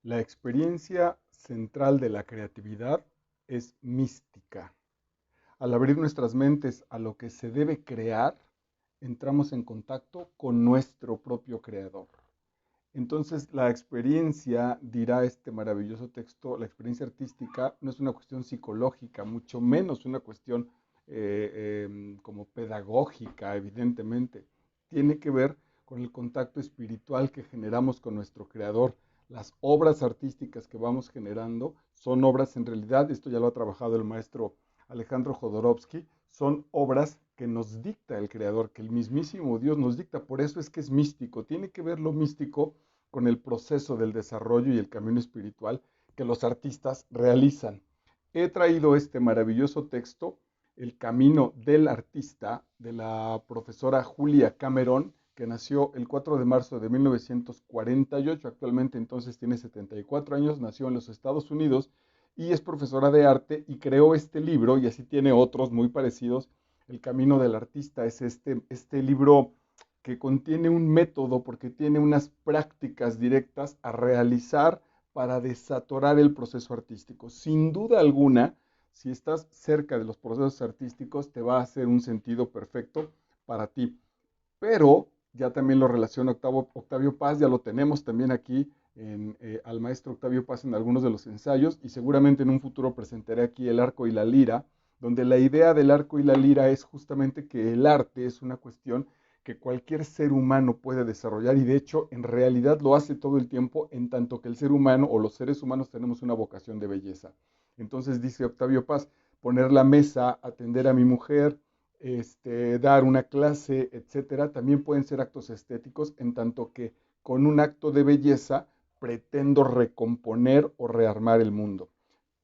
La experiencia central de la creatividad es mística. Al abrir nuestras mentes a lo que se debe crear, entramos en contacto con nuestro propio creador. Entonces, la experiencia, dirá este maravilloso texto, la experiencia artística no es una cuestión psicológica, mucho menos una cuestión como pedagógica, evidentemente. Tiene que ver con el contacto espiritual que generamos con nuestro creador. Las obras artísticas que vamos generando son obras en realidad, esto ya lo ha trabajado el maestro Alejandro Jodorowsky, son obras que nos dicta el creador, que el mismísimo Dios nos dicta. Por eso es que es místico. Tiene que ver lo místico con el proceso del desarrollo y el camino espiritual que los artistas realizan. He traído este maravilloso texto, El camino del artista, de la profesora Julia Cameron, que nació el 4 de marzo de 1948, actualmente entonces tiene 74 años, nació en los Estados Unidos y es profesora de arte y creó este libro, y así tiene otros muy parecidos. El camino del artista es este libro que contiene un método porque tiene unas prácticas directas a realizar para desatorar el proceso artístico. Sin duda alguna, si estás cerca de los procesos artísticos, te va a hacer un sentido perfecto para ti. Pero ya también lo relaciona Octavio Paz, ya lo tenemos también aquí al maestro Octavio Paz en algunos de los ensayos, y seguramente en un futuro presentaré aquí el arco y la lira, donde la idea del arco y la lira es justamente que el arte es una cuestión que cualquier ser humano puede desarrollar, y de hecho en realidad lo hace todo el tiempo, en tanto que el ser humano o los seres humanos tenemos una vocación de belleza. Entonces dice Octavio Paz: poner la mesa, atender a mi mujer, dar una clase, etcétera, también pueden ser actos estéticos, en tanto que con un acto de belleza pretendo recomponer o rearmar el mundo.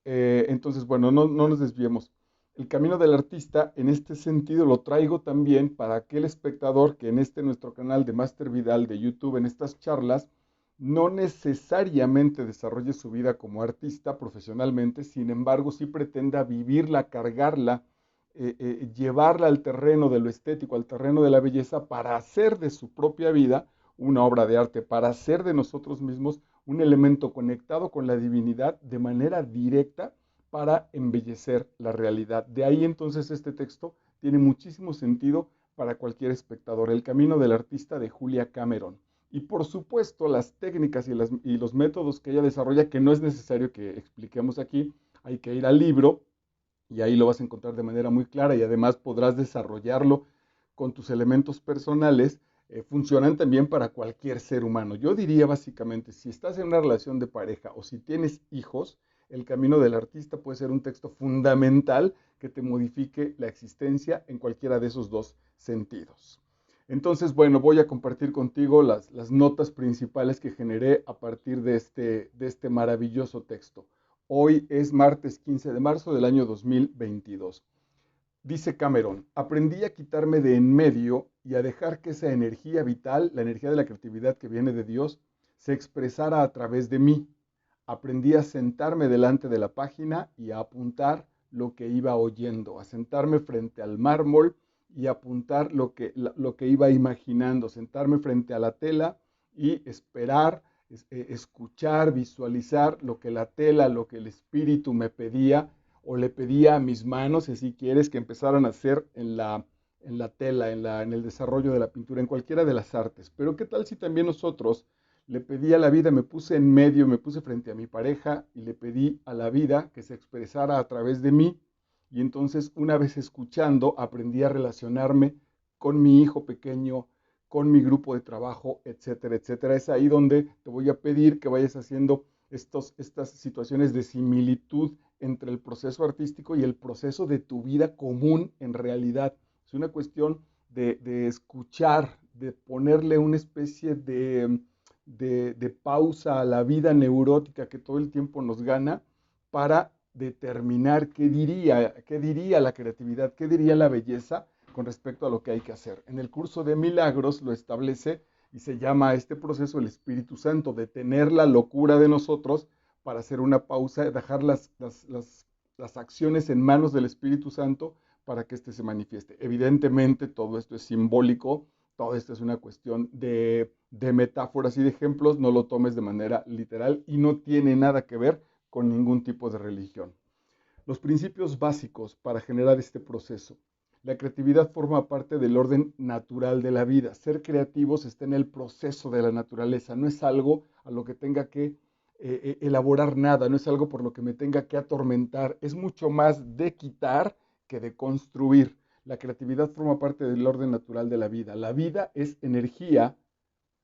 Entonces, bueno, no nos desviemos. El camino del artista, en este sentido, lo traigo también para aquel espectador que en nuestro canal de Master Vidal de YouTube, en estas charlas, no necesariamente desarrolle su vida como artista profesionalmente, sin embargo, sí pretenda vivirla, cargarla, llevarla al terreno de lo estético, al terreno de la belleza, para hacer de su propia vida una obra de arte, para hacer de nosotros mismos un elemento conectado con la divinidad de manera directa para embellecer la realidad. De ahí entonces este texto tiene muchísimo sentido para cualquier espectador. El camino del artista de Julia Cameron. Y por supuesto las técnicas y los métodos que ella desarrolla, que no es necesario que expliquemos aquí, hay que ir al libro y ahí lo vas a encontrar de manera muy clara, y además podrás desarrollarlo con tus elementos personales. Funcionan también para cualquier ser humano. Yo diría básicamente, si estás en una relación de pareja o si tienes hijos, El camino del artista puede ser un texto fundamental que te modifique la existencia en cualquiera de esos dos sentidos. Entonces, bueno, voy a compartir contigo las notas principales que generé a partir de este maravilloso texto. Hoy es martes 15 de marzo del año 2022. Dice Cameron: aprendí a quitarme de en medio y a dejar que esa energía vital, la energía de la creatividad que viene de Dios, se expresara a través de mí. Aprendí a sentarme delante de la página y a apuntar lo que iba oyendo, a sentarme frente al mármol y apuntar lo que iba imaginando, sentarme frente a la tela y esperar, escuchar, visualizar lo que la tela, lo que el espíritu me pedía, o le pedía a mis manos, si así quieres, que empezaran a hacer en la tela, en el desarrollo de la pintura, en cualquiera de las artes. Pero ¿qué tal si también nosotros le pedí a la vida, me puse en medio, me puse frente a mi pareja y le pedí a la vida que se expresara a travez de mí? Y entonces, una vez escuchando, aprendí a relacionarme con mi hijo pequeño, con mi grupo de trabajo, etcétera, etcétera. Es ahí donde te voy a pedir que vayas haciendo estas situaciones de similitud entre el proceso artístico y el proceso de tu vida común en realidad. Es una cuestión de escuchar, de ponerle una especie de pausa a la vida neurótica que todo el tiempo nos gana, para determinar qué diría la creatividad, qué diría la belleza con respecto a lo que hay que hacer. En el curso de Milagros lo establece y se llama a este proceso el Espíritu Santo: detener la locura de nosotros para hacer una pausa, dejar las acciones en manos del Espíritu Santo para que éste se manifieste. Evidentemente todo esto es simbólico, Todo esto es una cuestión de metáforas y de ejemplos, no lo tomes de manera literal y no tiene nada que ver con ningún tipo de religión. Los principios básicos para generar este proceso. La creatividad forma parte del orden natural de la vida. Ser creativos está en el proceso de la naturaleza, no es algo a lo que tenga que elaborar nada, no es algo por lo que me tenga que atormentar, es mucho más de quitar que de construir. La creatividad forma parte del orden natural de la vida. La vida es energía,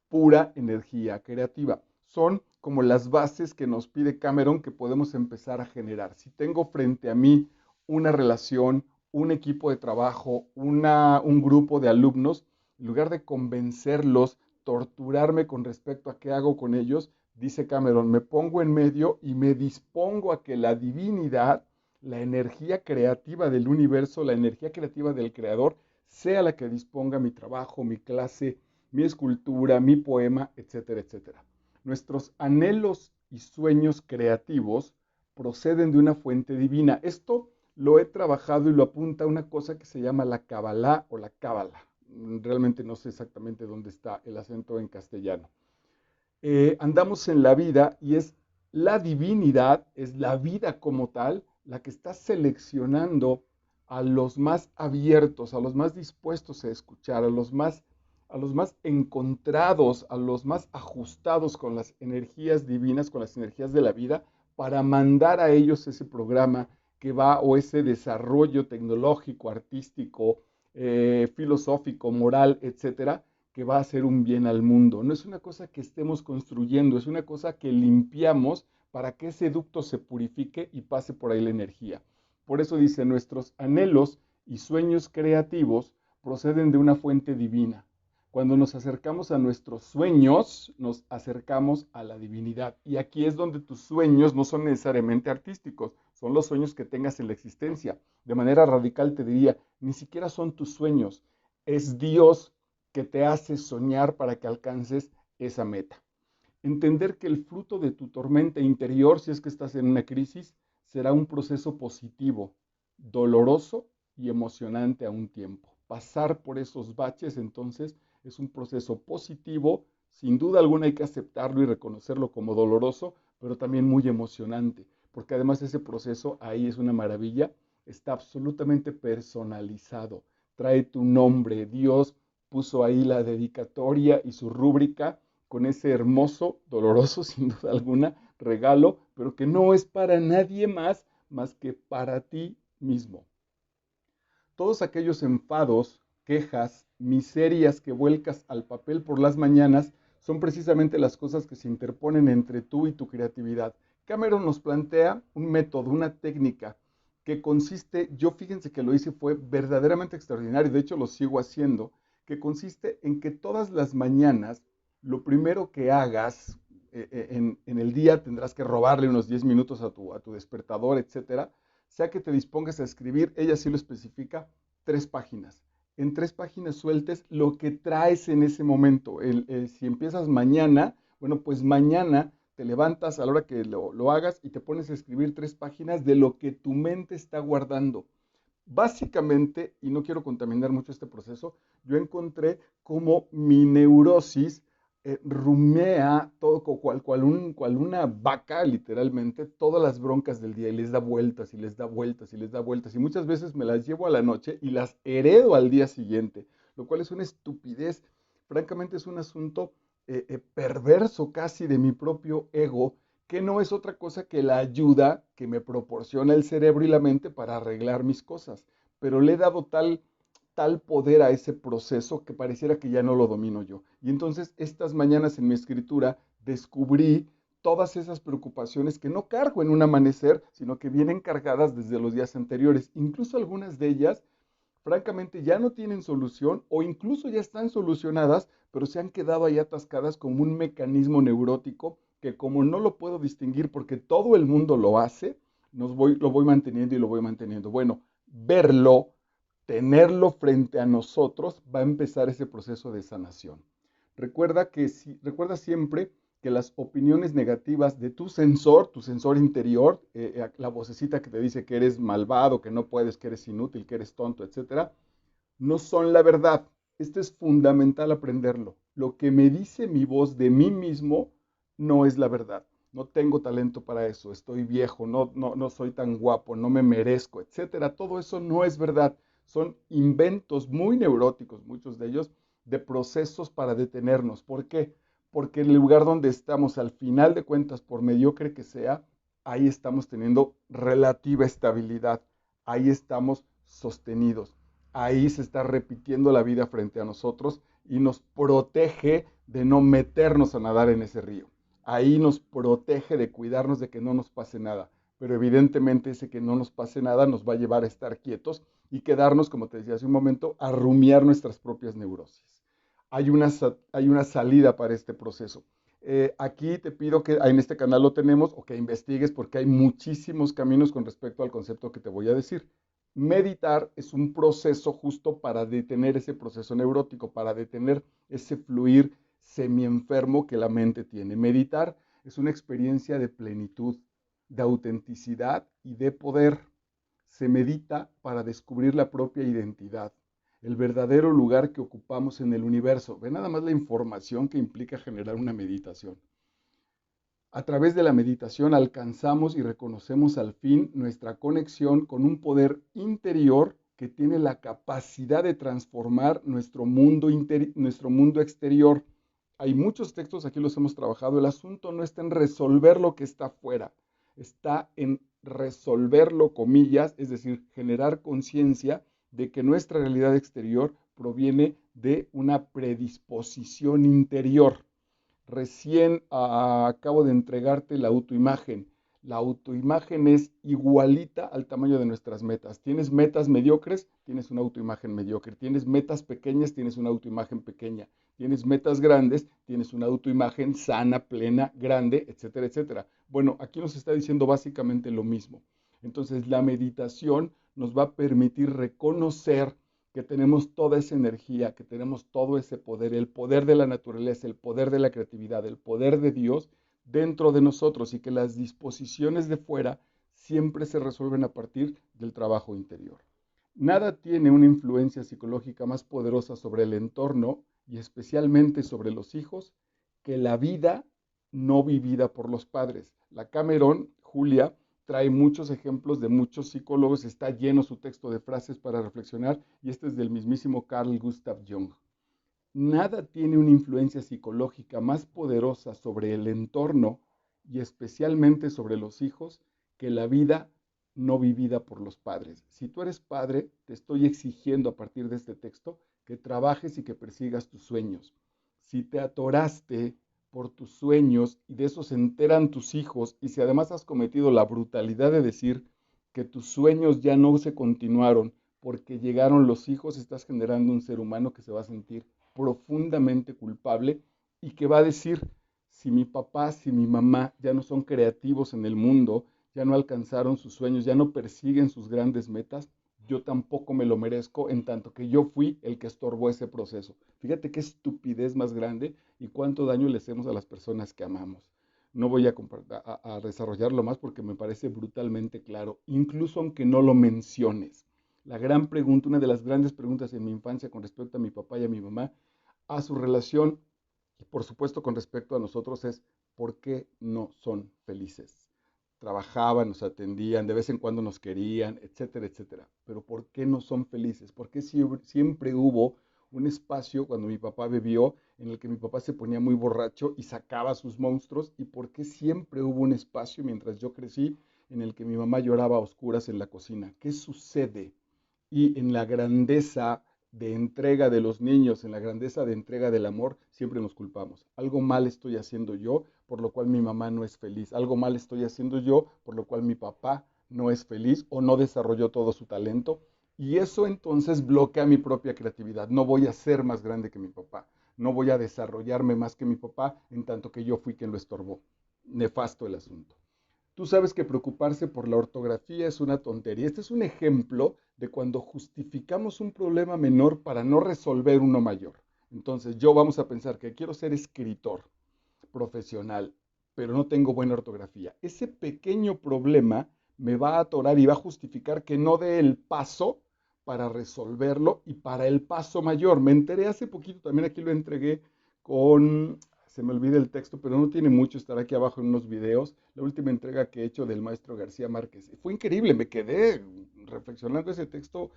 pura energía creativa. Son como las bases que nos pide Cameron que podemos empezar a generar. Si tengo frente a mí una relación, un equipo de trabajo, un grupo de alumnos, en lugar de convencerlos, torturarme con respecto a qué hago con ellos, dice Cameron, me pongo en medio y me dispongo a que la divinidad, la energía creativa del universo, la energía creativa del creador, sea la que disponga mi trabajo, mi clase, mi escultura, mi poema, etcétera, etcétera. Nuestros anhelos y sueños creativos proceden de una fuente divina. Esto lo he trabajado y lo apunta a una cosa que se llama la Kabbalah o la Cábala. Realmente no sé exactamente dónde está el acento en castellano. Andamos en la vida y es la divinidad, es la vida como tal, la que está seleccionando a los más abiertos, a los más dispuestos a escuchar, a los más encontrados, a los más ajustados con las energías divinas, con las energías de la vida, para mandar a ellos ese programa que va o ese desarrollo tecnológico, artístico, filosófico, moral, etcétera, que va a hacer un bien al mundo. No es una cosa que estemos construyendo, es una cosa que limpiamos para que ese ducto se purifique y pase por ahí la energía. Por eso dice, nuestros anhelos y sueños creativos proceden de una fuente divina. Cuando nos acercamos a nuestros sueños, nos acercamos a la divinidad. Y aquí es donde tus sueños no son necesariamente artísticos, son los sueños que tengas en la existencia. De manera radical te diría, ni siquiera son tus sueños, es Dios que te hace soñar para que alcances esa meta. Entender que el fruto de tu tormenta interior, si es que estás en una crisis, será un proceso positivo, doloroso y emocionante a un tiempo. Pasar por esos baches, entonces, es un proceso positivo, sin duda alguna hay que aceptarlo y reconocerlo como doloroso, pero también muy emocionante, porque además ese proceso ahí es una maravilla, está absolutamente personalizado, trae tu nombre, Dios puso ahí la dedicatoria y su rúbrica con ese hermoso, doloroso, sin duda alguna, regalo, pero que no es para nadie más que para ti mismo. Todos aquellos enfados, quejas, miserias que vuelcas al papel por las mañanas son precisamente las cosas que se interponen entre tú y tu creatividad. Cameron nos plantea un método, una técnica que consiste, yo fíjense que lo hice, fue verdaderamente extraordinario, de hecho lo sigo haciendo, que consiste en que todas las mañanas lo primero que hagas en el día tendrás que robarle unos 10 minutos a tu despertador, etcétera, sea que te dispongas a escribir, ella sí lo especifica, 3 páginas. En 3 páginas sueltes lo que traes en ese momento. Si empiezas mañana, bueno, pues mañana te levantas a la hora que lo hagas y te pones a escribir 3 páginas de lo que tu mente está guardando. Básicamente, y no quiero contaminar mucho este proceso, yo encontré cómo mi neurosis rumea todo cual una vaca, literalmente, todas las broncas del día y les da vueltas y les da vueltas y les da vueltas. Y muchas veces me las llevo a la noche y las heredo al día siguiente, lo cual es una estupidez. Francamente es un asunto perverso casi de mi propio ego, que no es otra cosa que la ayuda que me proporciona el cerebro y la mente para arreglar mis cosas. Pero le he dado tal poder a ese proceso que pareciera que ya no lo domino yo. Y entonces estas mañanas en mi escritura descubrí todas esas preocupaciones que no cargo en un amanecer, sino que vienen cargadas desde los días anteriores. Incluso algunas de ellas, francamente, ya no tienen solución o incluso ya están solucionadas, pero se han quedado ahí atascadas como un mecanismo neurótico que como no lo puedo distinguir porque todo el mundo lo hace, lo voy manteniendo y lo voy manteniendo. Bueno, verlo, tenerlo frente a nosotros, va a empezar ese proceso de sanación. Recuerda siempre que las opiniones negativas de tu sensor interior, la vocecita que te dice que eres malvado, que no puedes, que eres inútil, que eres tonto, etcétera, no son la verdad. Esto es fundamental aprenderlo. Lo que me dice mi voz de mí mismo no es la verdad. No tengo talento para eso, estoy viejo, no soy tan guapo, no me merezco, etcétera. Todo eso no es verdad. Son inventos muy neuróticos, muchos de ellos, de procesos para detenernos. ¿Por qué? Porque el lugar donde estamos, al final de cuentas, por mediocre que sea, ahí estamos teniendo relativa estabilidad, ahí estamos sostenidos, ahí se está repitiendo la vida frente a nosotros y nos protege de no meternos a nadar en ese río. Ahí nos protege de cuidarnos de que no nos pase nada. Pero evidentemente ese que no nos pase nada nos va a llevar a estar quietos y quedarnos, como te decía hace un momento, a rumiar nuestras propias neurosis. Hay una salida para este proceso. Aquí te pido que en este canal lo tenemos o que investigues porque hay muchísimos caminos con respecto al concepto que te voy a decir. Meditar es un proceso justo para detener ese proceso neurótico, para detener ese fluir semi-enfermo que la mente tiene. Meditar es una experiencia de plenitud, de autenticidad y de poder. Se medita para descubrir la propia identidad, el verdadero lugar que ocupamos en el universo. Ve nada más la información que implica generar una meditación. A través de la meditación alcanzamos y reconocemos al fin nuestra conexión con un poder interior que tiene la capacidad de transformar nuestro mundo exterior. Hay muchos textos, aquí los hemos trabajado. El asunto no está en resolver lo que está afuera, está en resolverlo, comillas, es decir, generar conciencia de que nuestra realidad exterior proviene de una predisposición interior. Recién acabo de entregarte la autoimagen. La autoimagen es igualita al tamaño de nuestras metas. Tienes metas mediocres, tienes una autoimagen mediocre. Tienes metas pequeñas, tienes una autoimagen pequeña. Tienes metas grandes, tienes una autoimagen sana, plena, grande, etcétera, etcétera. Bueno, aquí nos está diciendo básicamente lo mismo. Entonces, la meditación nos va a permitir reconocer que tenemos toda esa energía, que tenemos todo ese poder, el poder de la naturaleza, el poder de la creatividad, el poder de Dios dentro de nosotros y que las disposiciones de fuera siempre se resuelven a partir del trabajo interior. Nada tiene una influencia psicológica más poderosa sobre el entorno y especialmente sobre los hijos que la vida no vivida por los padres. La Cameron, Julia, trae muchos ejemplos de muchos psicólogos, está lleno su texto de frases para reflexionar y este es del mismísimo Carl Gustav Jung. Nada tiene una influencia psicológica más poderosa sobre el entorno y especialmente sobre los hijos que la vida no vivida por los padres. Si tú eres padre, te estoy exigiendo a partir de este texto que trabajes y que persigas tus sueños. Si te atoraste por tus sueños y de eso se enteran tus hijos y si además has cometido la brutalidad de decir que tus sueños ya no se continuaron porque llegaron los hijos, estás generando un ser humano que se va a sentir profundamente culpable y que va a decir, si mi papá, si mi mamá ya no son creativos en el mundo, ya no alcanzaron sus sueños, ya no persiguen sus grandes metas, yo tampoco me lo merezco en tanto que yo fui el que estorbó ese proceso. Fíjate qué estupidez más grande y cuánto daño le hacemos a las personas que amamos. No voy a desarrollarlo más porque me parece brutalmente claro, incluso aunque no lo menciones. La gran pregunta, una de las grandes preguntas en mi infancia con respecto a mi papá y a mi mamá, a su relación y por supuesto con respecto a nosotros es ¿por qué no son felices? Trabajaban, nos atendían, de vez en cuando nos querían, etcétera, etcétera. Pero ¿por qué no son felices? ¿Por qué siempre hubo un espacio cuando mi papá bebió en el que mi papá se ponía muy borracho y sacaba sus monstruos? ¿Y por qué siempre hubo un espacio mientras yo crecí en el que mi mamá lloraba a oscuras en la cocina? ¿Qué sucede? Y en la grandeza de entrega de los niños, en la grandeza de entrega del amor, siempre nos culpamos. Algo mal estoy haciendo yo, por lo cual mi mamá no es feliz. Algo mal estoy haciendo yo, por lo cual mi papá no es feliz o no desarrolló todo su talento. Y eso entonces bloquea mi propia creatividad. No voy a ser más grande que mi papá. No voy a desarrollarme más que mi papá en tanto que yo fui quien lo estorbó. Nefasto el asunto. Tú sabes que preocuparse por la ortografía es una tontería. Este es un ejemplo de cuando justificamos un problema menor para no resolver uno mayor. Entonces, yo vamos a pensar que quiero ser escritor profesional, pero no tengo buena ortografía. Ese pequeño problema me va a atorar y va a justificar que no dé el paso para resolverlo y para el paso mayor. Me enteré hace poquito, también aquí lo entregué con, se me olvida el texto, pero no tiene mucho, estará aquí abajo en unos videos, la última entrega que he hecho del maestro García Márquez. Fue increíble, me quedé reflexionando ese texto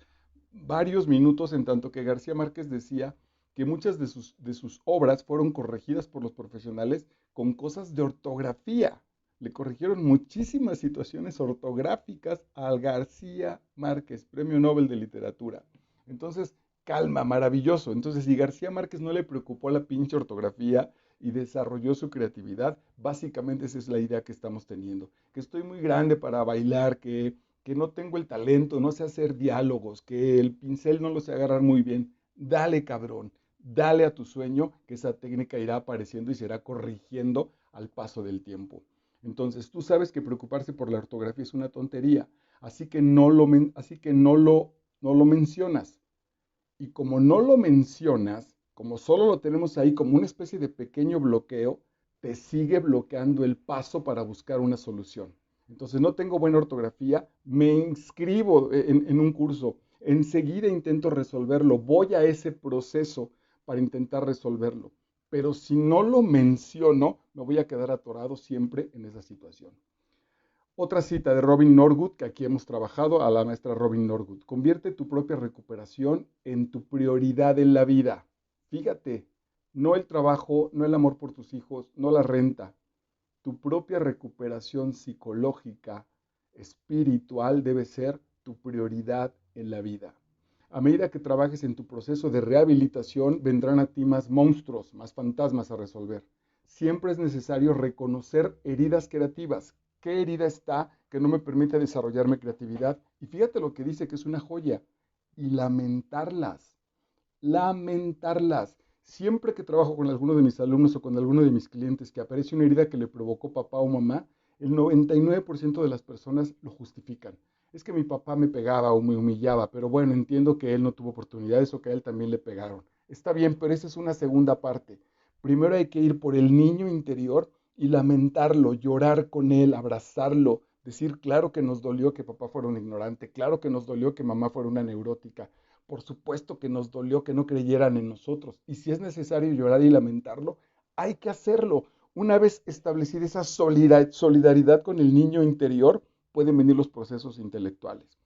varios minutos, en tanto que García Márquez decía que muchas de sus obras fueron corregidas por los profesionales con cosas de ortografía. Le corrigieron muchísimas situaciones ortográficas al García Márquez, Premio Nobel de Literatura. Entonces, calma, maravilloso. Entonces, si García Márquez no le preocupó la pinche ortografía y desarrolló su creatividad, básicamente esa es la idea que estamos teniendo. Que estoy muy grande para bailar, que no tengo el talento, no sé hacer diálogos, que el pincel no lo sé agarrar muy bien. Dale, cabrón, dale a tu sueño, que esa técnica irá apareciendo y se irá corrigiendo al paso del tiempo. Entonces, tú sabes que preocuparse por la ortografía es una tontería, así que no lo mencionas. Y como no lo mencionas, como solo lo tenemos ahí como una especie de pequeño bloqueo, te sigue bloqueando el paso para buscar una solución. Entonces, no tengo buena ortografía, me inscribo en un curso, enseguida intento resolverlo, voy a ese proceso para intentar resolverlo. Pero si no lo menciono, me voy a quedar atorado siempre en esa situación. Otra cita de Robin Norwood, que aquí hemos trabajado, a la maestra Robin Norwood. Convierte tu propia recuperación en tu prioridad en la vida. Fíjate, no el trabajo, no el amor por tus hijos, no la renta. Tu propia recuperación psicológica, espiritual, debe ser tu prioridad en la vida. A medida que trabajes en tu proceso de rehabilitación, vendrán a ti más monstruos, más fantasmas a resolver. Siempre es necesario reconocer heridas creativas. ¿Qué herida está que no me permite desarrollar mi creatividad? Y fíjate lo que dice, que es una joya. Y lamentarlas. Lamentarlas. Siempre que trabajo con alguno de mis alumnos o con alguno de mis clientes que aparece una herida que le provocó papá o mamá, el 99% de las personas lo justifican. Es que mi papá me pegaba o me humillaba, pero bueno, entiendo que él no tuvo oportunidades o que a él también le pegaron. Está bien, pero esa es una segunda parte. Primero hay que ir por el niño interior y lamentarlo, llorar con él, abrazarlo, decir, claro que nos dolió que papá fuera un ignorante, claro que nos dolió que mamá fuera una neurótica, por supuesto que nos dolió que no creyeran en nosotros. Y si es necesario llorar y lamentarlo, hay que hacerlo. Una vez establecida esa solidaridad con el niño interior, pueden venir los procesos intelectuales.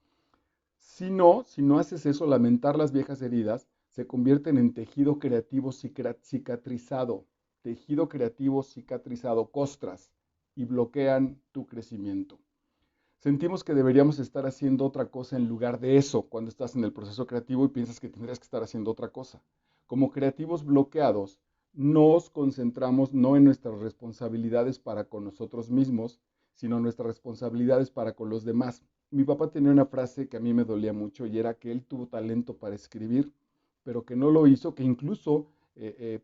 Si no haces eso, lamentar las viejas heridas se convierten en tejido creativo cicatrizado, tejido creativo cicatrizado, costras, y bloquean tu crecimiento. Sentimos que deberíamos estar haciendo otra cosa en lugar de eso cuando estás en el proceso creativo y piensas que tendrías que estar haciendo otra cosa. Como creativos bloqueados, nos concentramos no en nuestras responsabilidades para con nosotros mismos, sino en nuestras responsabilidades para con los demás. Mi papá tenía una frase que a mí me dolía mucho y era que él tuvo talento para escribir, pero que no lo hizo, que incluso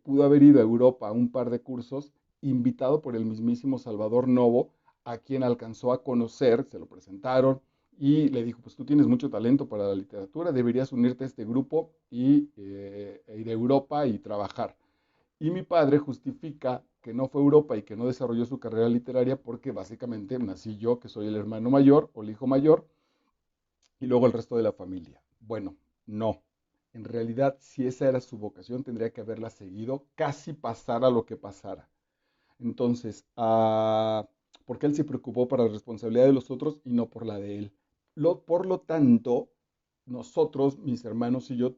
pudo haber ido a Europa a un par de cursos, invitado por el mismísimo Salvador Novo, a quien alcanzó a conocer, se lo presentaron y le dijo, pues tú tienes mucho talento para la literatura, deberías unirte a este grupo y ir a Europa y trabajar. Y mi padre justifica que no fue a Europa y que no desarrolló su carrera literaria porque básicamente nací yo, que soy el hermano mayor o el hijo mayor, y luego el resto de la familia. Bueno, no. En realidad, si esa era su vocación, tendría que haberla seguido, casi pasara lo que pasara. Entonces, porque él se preocupó por la responsabilidad de los otros y no por la de él. Por lo tanto, nosotros, mis hermanos y yo,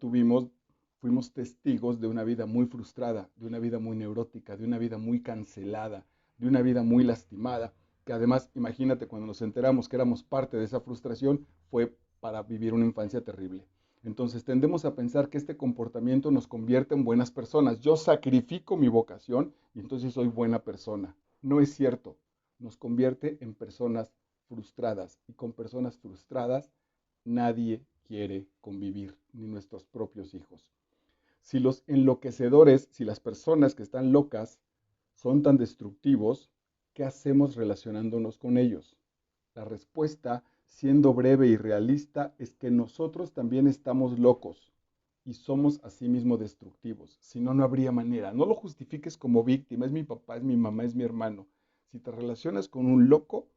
fuimos testigos de una vida muy frustrada, de una vida muy neurótica, de una vida muy cancelada, de una vida muy lastimada, que además, imagínate, cuando nos enteramos que éramos parte de esa frustración, fue para vivir una infancia terrible. Entonces tendemos a pensar que este comportamiento nos convierte en buenas personas. Yo sacrifico mi vocación y entonces soy buena persona. No es cierto. Nos convierte en personas frustradas. Y con personas frustradas nadie quiere convivir, ni nuestros propios hijos. Si los enloquecedores, si las personas que están locas son tan destructivos, ¿qué hacemos relacionándonos con ellos? La respuesta, siendo breve y realista, es que nosotros también estamos locos y somos asimismo destructivos. Si no, no habría manera. No lo justifiques como víctima. Es mi papá, es mi mamá, es mi hermano. Si te relacionas con un loco,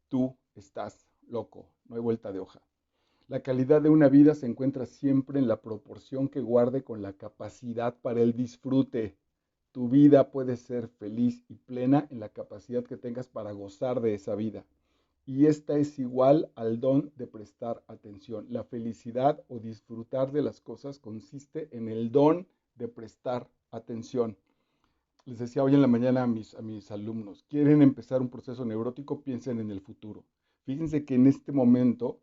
tú estás loco. No hay vuelta de hoja. La calidad de una vida se encuentra siempre en la proporción que guarde con la capacidad para el disfrute. Tu vida puede ser feliz y plena en la capacidad que tengas para gozar de esa vida. Y esta es igual al don de prestar atención. La felicidad o disfrutar de las cosas consiste en el don de prestar atención. Les decía hoy en la mañana a mis alumnos, quieren empezar un proceso neurótico, piensen en el futuro. Fíjense que en este momento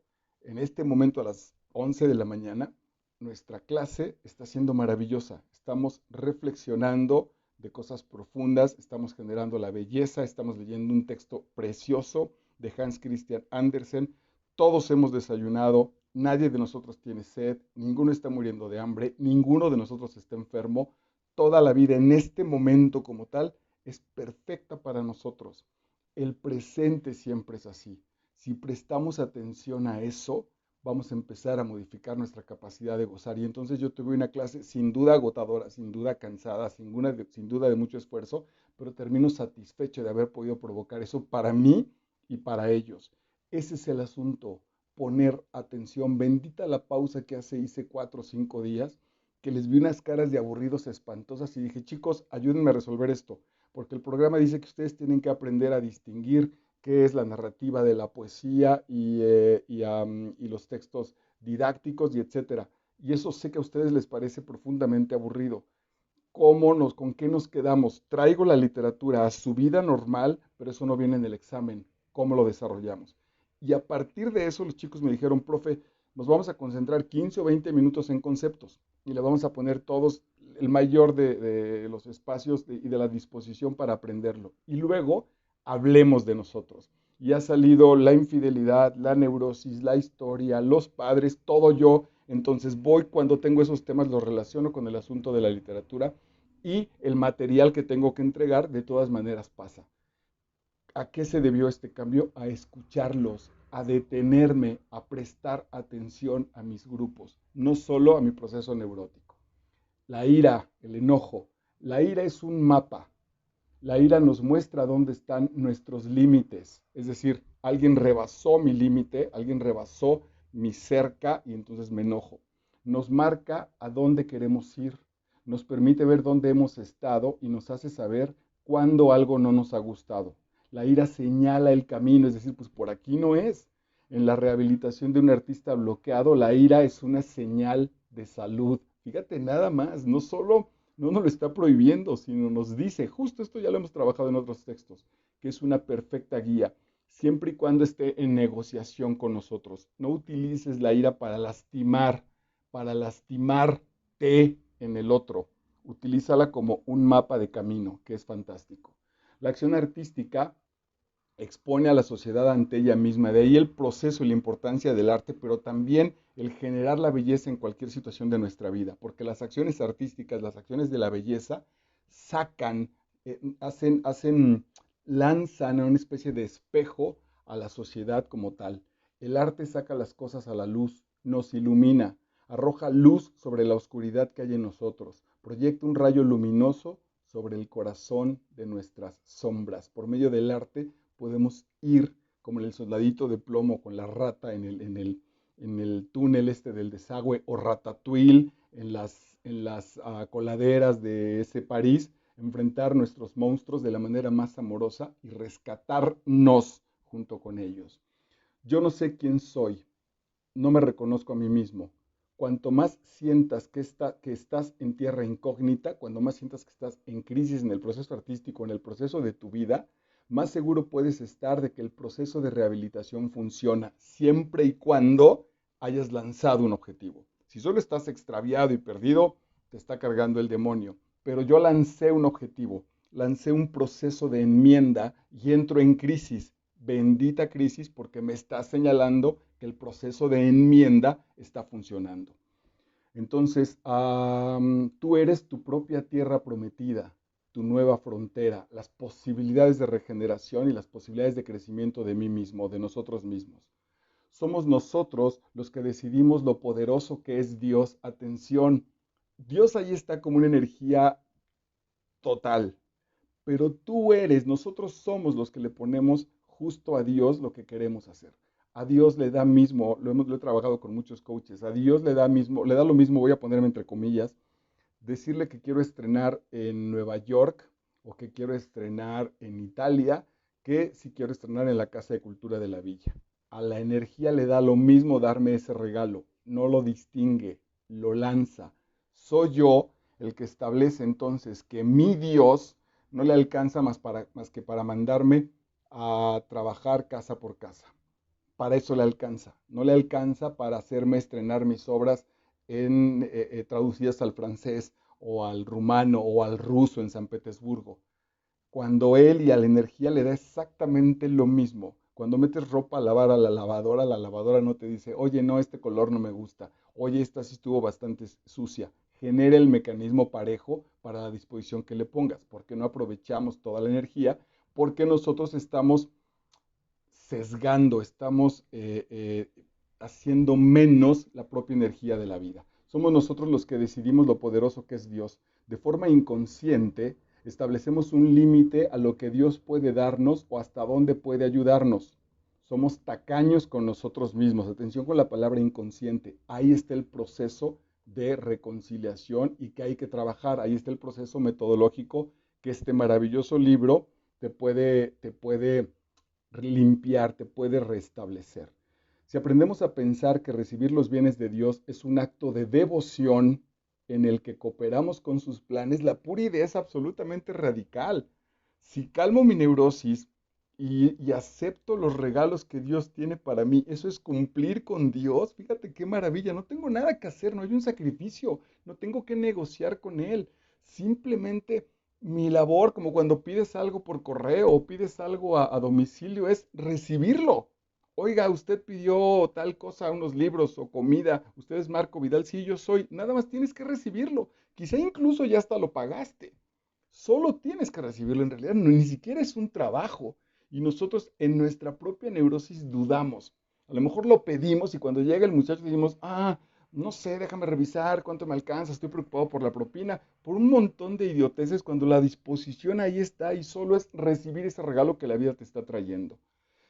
a las 11 de la mañana, nuestra clase está siendo maravillosa. Estamos reflexionando de cosas profundas, estamos generando la belleza, estamos leyendo un texto precioso de Hans Christian Andersen. Todos hemos desayunado, nadie de nosotros tiene sed, ninguno está muriendo de hambre, ninguno de nosotros está enfermo. Toda la vida en este momento como tal es perfecta para nosotros. El presente siempre es así. Si prestamos atención a eso, vamos a empezar a modificar nuestra capacidad de gozar. Y entonces yo tuve una clase sin duda agotadora, sin duda cansada, sin duda de mucho esfuerzo, pero termino satisfecho de haber podido provocar eso para mí y para ellos. Ese es el asunto, poner atención. Bendita la pausa que hice 4 o 5 días, que les vi unas caras de aburridos espantosas y dije, chicos, ayúdenme a resolver esto, porque el programa dice que ustedes tienen que aprender a distinguir qué es la narrativa de la poesía y los textos didácticos y etcétera. Y eso sé que a ustedes les parece profundamente aburrido. ¿Con qué nos quedamos? Traigo la literatura a su vida normal, pero eso no viene en el examen. ¿Cómo lo desarrollamos? Y a partir de eso los chicos me dijeron, profe, nos vamos a concentrar 15 o 20 minutos en conceptos y le vamos a poner todos el mayor de los espacios y de la disposición para aprenderlo. Y luego hablemos de nosotros. Y ha salido la infidelidad, la neurosis, la historia, los padres, todo yo. Entonces voy cuando tengo esos temas, los relaciono con el asunto de la literatura y el material que tengo que entregar de todas maneras pasa. ¿A qué se debió este cambio? A escucharlos, a detenerme, a prestar atención a mis grupos, no solo a mi proceso neurótico. La ira, el enojo. La ira es un mapa. La ira nos muestra dónde están nuestros límites. Es decir, alguien rebasó mi límite, alguien rebasó mi cerca y entonces me enojo. Nos marca a dónde queremos ir, nos permite ver dónde hemos estado y nos hace saber cuándo algo no nos ha gustado. La ira señala el camino, es decir, pues por aquí no es. En la rehabilitación de un artista bloqueado, la ira es una señal de salud. Fíjate nada más, no nos lo está prohibiendo, sino nos dice, justo esto ya lo hemos trabajado en otros textos, que es una perfecta guía, siempre y cuando esté en negociación con nosotros. No utilices la ira para lastimarte en el otro. Utilízala como un mapa de camino, que es fantástico. La acción artística expone a la sociedad ante ella misma. De ahí el proceso y la importancia del arte, pero también el generar la belleza en cualquier situación de nuestra vida, porque las acciones artísticas, las acciones de la belleza, sacan, lanzan a una especie de espejo a la sociedad como tal. El arte saca las cosas a la luz, nos ilumina, arroja luz sobre la oscuridad que hay en nosotros, proyecta un rayo luminoso sobre el corazón de nuestras sombras. Por medio del arte podemos ir como el soldadito de plomo con la rata en el túnel del desagüe, o Ratatouille en las coladeras de ese París, enfrentar nuestros monstruos de la manera más amorosa y rescatarnos junto con ellos. Yo no sé quién soy, no me reconozco a mí mismo. Cuanto más sientas que estás en tierra incógnita, cuando más sientas que estás en crisis en el proceso artístico, en el proceso de tu vida, más seguro puedes estar de que el proceso de rehabilitación funciona, siempre y cuando hayas lanzado un objetivo. Si solo estás extraviado y perdido, te está cargando el demonio. Pero yo lancé un objetivo, lancé un proceso de enmienda y entro en crisis. Bendita crisis, porque me está señalando que el proceso de enmienda está funcionando. Entonces, tú eres tu propia tierra prometida, tu nueva frontera, las posibilidades de regeneración y las posibilidades de crecimiento de mí mismo, de nosotros mismos. Somos nosotros los que decidimos lo poderoso que es Dios. Atención, Dios ahí está como una energía total, pero nosotros somos los que le ponemos justo a Dios lo que queremos hacer. A Dios le da mismo, lo he trabajado con muchos coaches, a Dios le da mismo, le da lo mismo, voy a ponerme entre comillas, decirle que quiero estrenar en Nueva York o que quiero estrenar en Italia, que si quiero estrenar en la Casa de Cultura de la Villa. A la energía le da lo mismo darme ese regalo, no lo distingue, lo lanza. Soy yo el que establece entonces que mi Dios no le alcanza más que para mandarme a trabajar casa por casa. Para eso le alcanza. No le alcanza para hacerme estrenar mis obras traducidas al francés o al rumano o al ruso en San Petersburgo. Cuando él y a la energía le da exactamente lo mismo. Cuando metes ropa a lavar a la lavadora no te dice, oye, no, este color no me gusta, oye, esta sí estuvo bastante sucia. Genera el mecanismo parejo para la disposición que le pongas, porque no aprovechamos toda la energía, porque nosotros estamos sesgando, estamos haciendo menos la propia energía de la vida. Somos nosotros los que decidimos lo poderoso que es Dios. De forma inconsciente, establecemos un límite a lo que Dios puede darnos o hasta dónde puede ayudarnos. Somos tacaños con nosotros mismos. Atención con la palabra inconsciente. Ahí está el proceso de reconciliación y que hay que trabajar. Ahí está el proceso metodológico que este maravilloso libro te puede limpiar, te puede restablecer. Si aprendemos a pensar que recibir los bienes de Dios es un acto de devoción en el que cooperamos con sus planes, la pura idea es absolutamente radical. Si calmo mi neurosis y acepto los regalos que Dios tiene para mí, eso es cumplir con Dios. Fíjate qué maravilla, no tengo nada que hacer, no hay un sacrificio, no tengo que negociar con Él. Simplemente mi labor, como cuando pides algo por correo o pides algo a domicilio, es recibirlo. Oiga, usted pidió tal cosa, unos libros o comida, usted es Marco Vidal, sí, yo soy, nada más tienes que recibirlo. Quizá incluso ya hasta lo pagaste. Solo tienes que recibirlo, en realidad ni siquiera es un trabajo. Y nosotros en nuestra propia neurosis dudamos. A lo mejor lo pedimos y cuando llega el muchacho decimos, no sé, déjame revisar cuánto me alcanza, estoy preocupado por la propina, por un montón de idioteces cuando la disposición ahí está y solo es recibir ese regalo que la vida te está trayendo.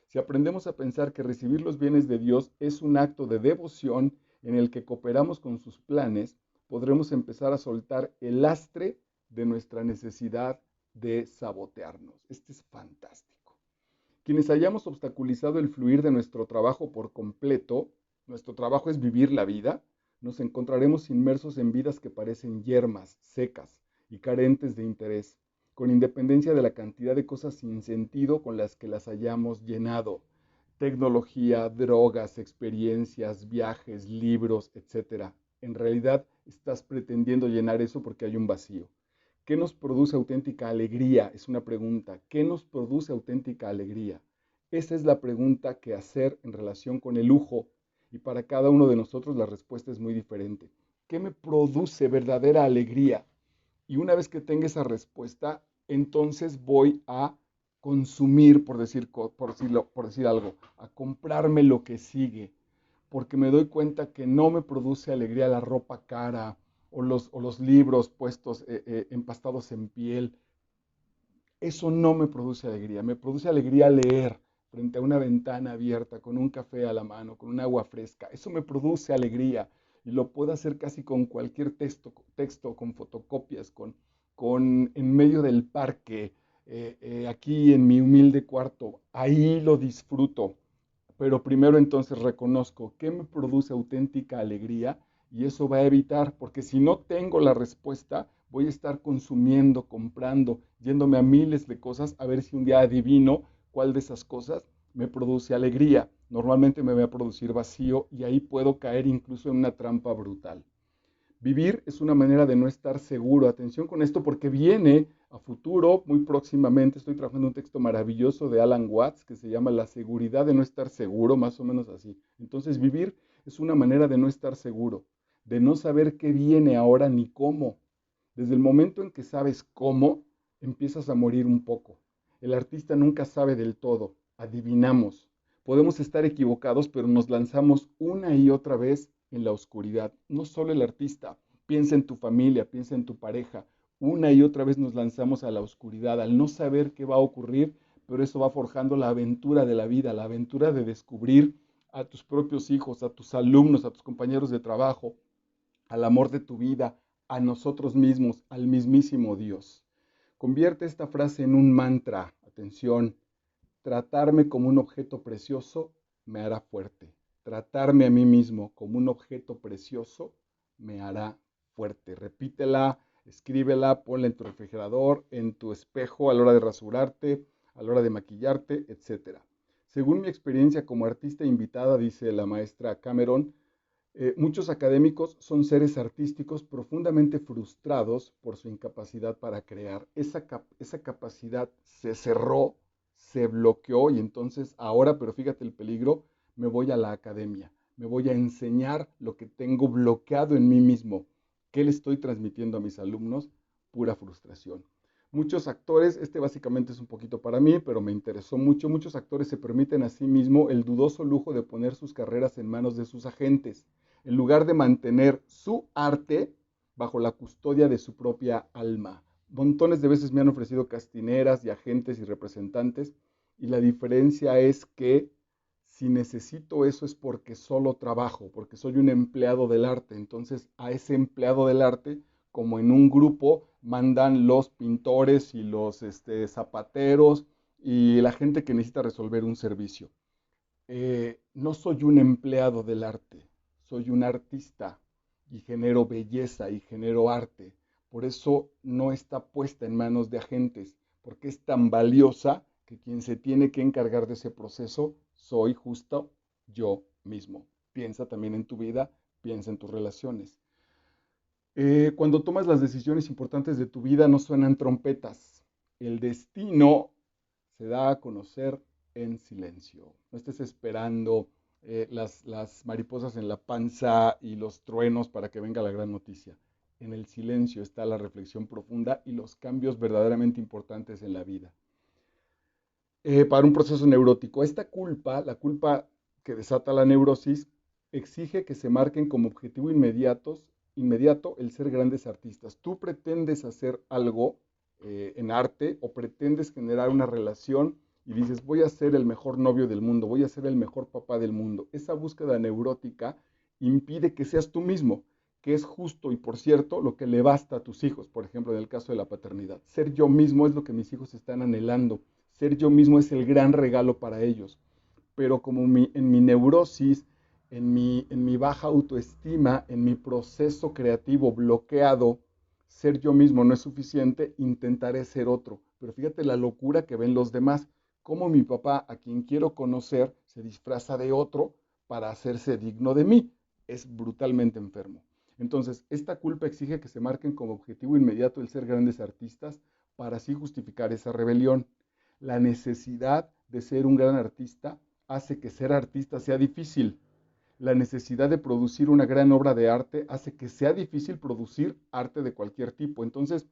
Si aprendemos a pensar que recibir los bienes de Dios es un acto de devoción en el que cooperamos con sus planes, podremos empezar a soltar el lastre de nuestra necesidad de sabotearnos. Este es fantástico. Quienes hayamos obstaculizado el fluir de nuestro trabajo por completo, nuestro trabajo es vivir la vida, nos encontraremos inmersos en vidas que parecen yermas, secas y carentes de interés, con independencia de la cantidad de cosas sin sentido con las que las hayamos llenado. Tecnología, drogas, experiencias, viajes, libros, etcétera. En realidad estás pretendiendo llenar eso porque hay un vacío. ¿Qué nos produce auténtica alegría? Es una pregunta. ¿Qué nos produce auténtica alegría? Esa es la pregunta que hacer en relación con el lujo. Y para cada uno de nosotros la respuesta es muy diferente. ¿Qué me produce verdadera alegría? Y una vez que tenga esa respuesta, entonces voy a consumir, por decir algo, a comprarme lo que sigue, porque me doy cuenta que no me produce alegría la ropa cara o los libros puestos, empastados en piel. Eso no me produce alegría. Me produce alegría leer frente a una ventana abierta, con un café a la mano, con un agua fresca. Eso me produce alegría y lo puedo hacer casi con cualquier texto con fotocopias, en medio del parque, aquí en mi humilde cuarto. Ahí lo disfruto. Pero primero entonces reconozco qué me produce auténtica alegría y eso va a evitar, porque si no tengo la respuesta, voy a estar consumiendo, comprando, yéndome a miles de cosas a ver si un día adivino cuál de esas cosas me produce alegría. Normalmente me va a producir vacío y ahí puedo caer incluso en una trampa brutal. Vivir es una manera de no estar seguro. Atención con esto porque viene a futuro, muy próximamente, estoy trabajando un texto maravilloso de Alan Watts que se llama La seguridad de no estar seguro, más o menos así. Entonces, vivir es una manera de no estar seguro, de no saber qué viene ahora ni cómo. Desde el momento en que sabes cómo, empiezas a morir un poco. El artista nunca sabe del todo, adivinamos. Podemos estar equivocados, pero nos lanzamos una y otra vez en la oscuridad. No solo el artista, piensa en tu familia, piensa en tu pareja. Una y otra vez nos lanzamos a la oscuridad al no saber qué va a ocurrir, pero eso va forjando la aventura de la vida, la aventura de descubrir a tus propios hijos, a tus alumnos, a tus compañeros de trabajo, al amor de tu vida, a nosotros mismos, al mismísimo Dios. Convierte esta frase en un mantra. Atención, tratarme como un objeto precioso me hará fuerte. Tratarme a mí mismo como un objeto precioso me hará fuerte. Repítela, escríbela, ponla en tu refrigerador, en tu espejo a la hora de rasurarte, a la hora de maquillarte, etc. Según mi experiencia como artista invitada, dice la maestra Cameron, muchos académicos son seres artísticos profundamente frustrados por su incapacidad para crear. Esa capacidad se cerró, se bloqueó y entonces ahora, pero fíjate el peligro, me voy a la academia, me voy a enseñar lo que tengo bloqueado en mí mismo. ¿Qué le estoy transmitiendo a mis alumnos? Pura frustración. Muchos actores, este básicamente es un poquito para mí, pero me interesó mucho, muchos actores se permiten a sí mismo el dudoso lujo de poner sus carreras en manos de sus agentes, en lugar de mantener su arte bajo la custodia de su propia alma. Montones de veces me han ofrecido castineras y agentes y representantes, y la diferencia es que si necesito eso es porque solo trabajo, porque soy un empleado del arte. Entonces a ese empleado del arte, como en un grupo, mandan los pintores y los zapateros y la gente que necesita resolver un servicio. No soy un empleado del arte, soy un artista y genero belleza y genero arte. Por eso no está puesta en manos de agentes, porque es tan valiosa que quien se tiene que encargar de ese proceso soy justo yo mismo. Piensa también en tu vida, piensa en tus relaciones. Cuando tomas las decisiones importantes de tu vida no suenan trompetas. El destino se da a conocer en silencio. No estés esperando las mariposas en la panza y los truenos para que venga la gran noticia. En el silencio está la reflexión profunda y los cambios verdaderamente importantes en la vida. Para un proceso neurótico, esta culpa, la culpa que desata la neurosis, exige que se marquen como objetivo inmediato el ser grandes artistas. Tú pretendes hacer algo en arte o pretendes generar una relación y dices, voy a ser el mejor novio del mundo, voy a ser el mejor papá del mundo. Esa búsqueda neurótica impide que seas tú mismo, que es justo y por cierto lo que le basta a tus hijos, por ejemplo, en el caso de la paternidad. Ser yo mismo es lo que mis hijos están anhelando. Ser yo mismo es el gran regalo para ellos. Pero como en mi neurosis, en mi baja autoestima, en mi proceso creativo bloqueado, ser yo mismo no es suficiente, intentaré ser otro. Pero fíjate la locura que ven los demás. Como mi papá, a quien quiero conocer, se disfraza de otro para hacerse digno de mí. Es brutalmente enfermo. Entonces, esta culpa exige que se marquen como objetivo inmediato el ser grandes artistas para así justificar esa rebelión. La necesidad de ser un gran artista hace que ser artista sea difícil. La necesidad de producir una gran obra de arte hace que sea difícil producir arte de cualquier tipo. Entonces,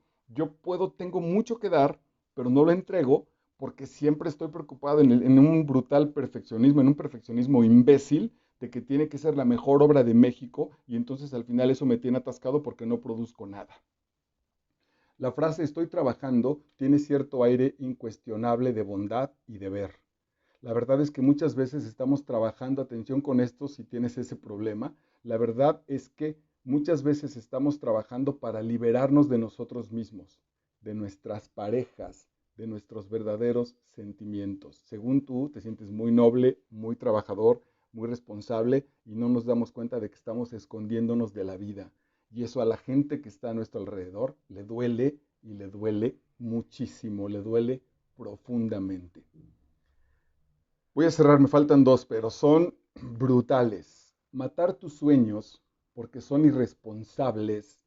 tengo mucho que dar, pero no lo entrego porque siempre estoy preocupado en un brutal perfeccionismo, en un perfeccionismo imbécil de que tiene que ser la mejor obra de México y entonces al final eso me tiene atascado porque no produzco nada. La frase estoy trabajando tiene cierto aire incuestionable de bondad y deber. La verdad es que muchas veces estamos trabajando, atención con esto si tienes ese problema, la verdad es que muchas veces estamos trabajando para liberarnos de nosotros mismos, de nuestras parejas, de nuestros verdaderos sentimientos. Según tú, te sientes muy noble, muy trabajador, muy responsable y no nos damos cuenta de que estamos escondiéndonos de la vida. Y eso a la gente que está a nuestro alrededor le duele y le duele muchísimo, le duele profundamente. Voy a cerrar, me faltan dos, pero son brutales. Matar tus sueños porque son irresponsables.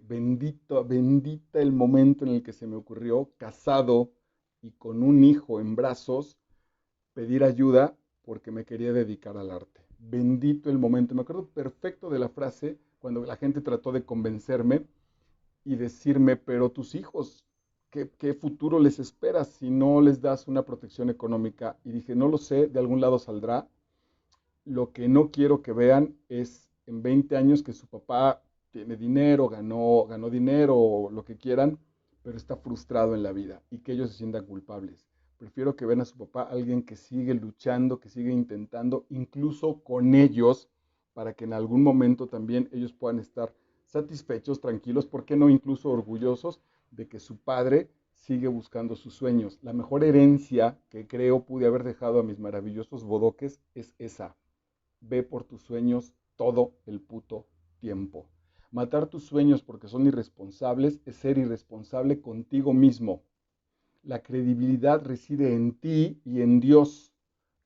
Bendita el momento en el que se me ocurrió, casado y con un hijo en brazos, pedir ayuda porque me quería dedicar al arte. Bendito el momento. Me acuerdo perfecto de la frase cuando la gente trató de convencerme y decirme, pero tus hijos, ¿qué futuro les espera si no les das una protección económica? Y dije, no lo sé, de algún lado saldrá. Lo que no quiero que vean es en 20 años que su papá tiene dinero, ganó dinero o lo que quieran, pero está frustrado en la vida y que ellos se sientan culpables. Prefiero que vean a su papá alguien que sigue luchando, que sigue intentando, incluso con ellos, para que en algún momento también ellos puedan estar satisfechos, tranquilos, ¿por qué no incluso orgullosos de que su padre sigue buscando sus sueños? La mejor herencia que creo pude haber dejado a mis maravillosos bodoques es esa. Ve por tus sueños todo el puto tiempo. Matar tus sueños porque son irresponsables es ser irresponsable contigo mismo. La credibilidad reside en ti y en Dios,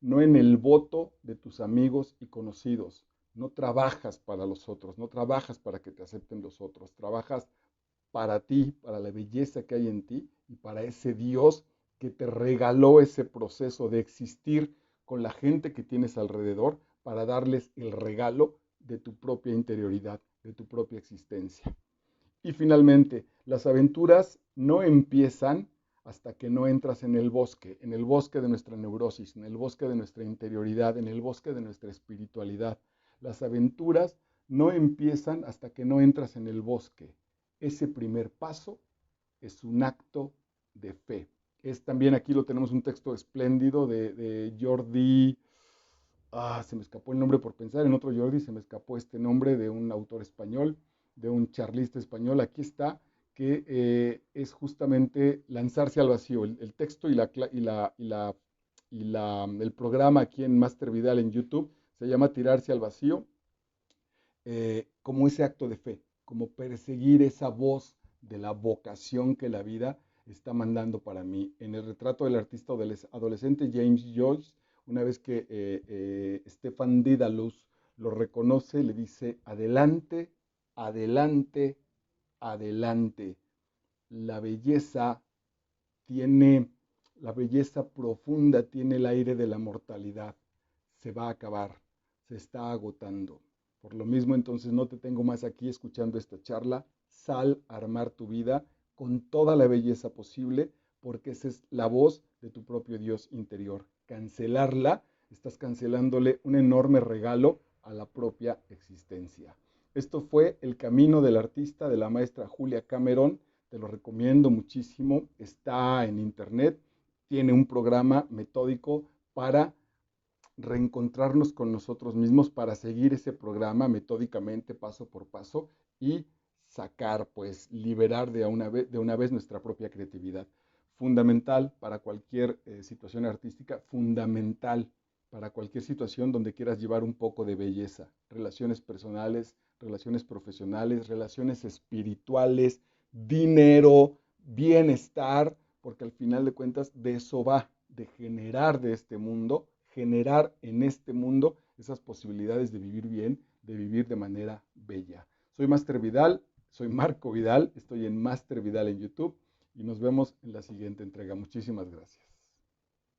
no en el voto de tus amigos y conocidos. No trabajas para los otros, no trabajas para que te acepten los otros, trabajas para ti, para la belleza que hay en ti y para ese Dios que te regaló ese proceso de existir con la gente que tienes alrededor para darles el regalo de tu propia interioridad, de tu propia existencia. Y finalmente, las aventuras no empiezan hasta que no entras en el bosque de nuestra neurosis, en el bosque de nuestra interioridad, en el bosque de nuestra espiritualidad. Las aventuras no empiezan hasta que no entras en el bosque. Ese primer paso es un acto de fe. Es también aquí lo tenemos un texto espléndido de Jordi, se me escapó el nombre por pensar en otro Jordi, se me escapó este nombre de un autor español, de un charlista español. Aquí está, que es justamente lanzarse al vacío. El texto el programa aquí en Master Vidal en YouTube se llama Tirarse al vacío, como ese acto de fe, como perseguir esa voz de la vocación que la vida está mandando para mí. En el retrato del artista adolescente James Joyce, una vez que Stefan Dedalus lo reconoce, le dice, adelante, adelante, adelante. La belleza tiene, la belleza profunda tiene el aire de la mortalidad. Se va a acabar, se está agotando. Por lo mismo, entonces no te tengo más aquí escuchando esta charla. Sal a armar tu vida con toda la belleza posible, porque esa es la voz de tu propio Dios interior. Cancelarla, estás cancelándole un enorme regalo a la propia existencia. Esto fue El Camino del Artista de la maestra Julia Cameron. Te lo recomiendo muchísimo. Está en internet. Tiene un programa metódico para reencontrarnos con nosotros mismos, para seguir ese programa metódicamente, paso por paso, y sacar, pues, liberar de una vez nuestra propia creatividad. Fundamental para cualquier situación artística, fundamental para cualquier situación donde quieras llevar un poco de belleza. Relaciones personales, relaciones profesionales, relaciones espirituales, dinero, bienestar, porque al final de cuentas de eso va, de generar de este mundo, generar en este mundo esas posibilidades de vivir bien, de vivir de manera bella. Soy Master Vidal, soy Marco Vidal, estoy en Master Vidal en YouTube y nos vemos en la siguiente entrega. Muchísimas gracias.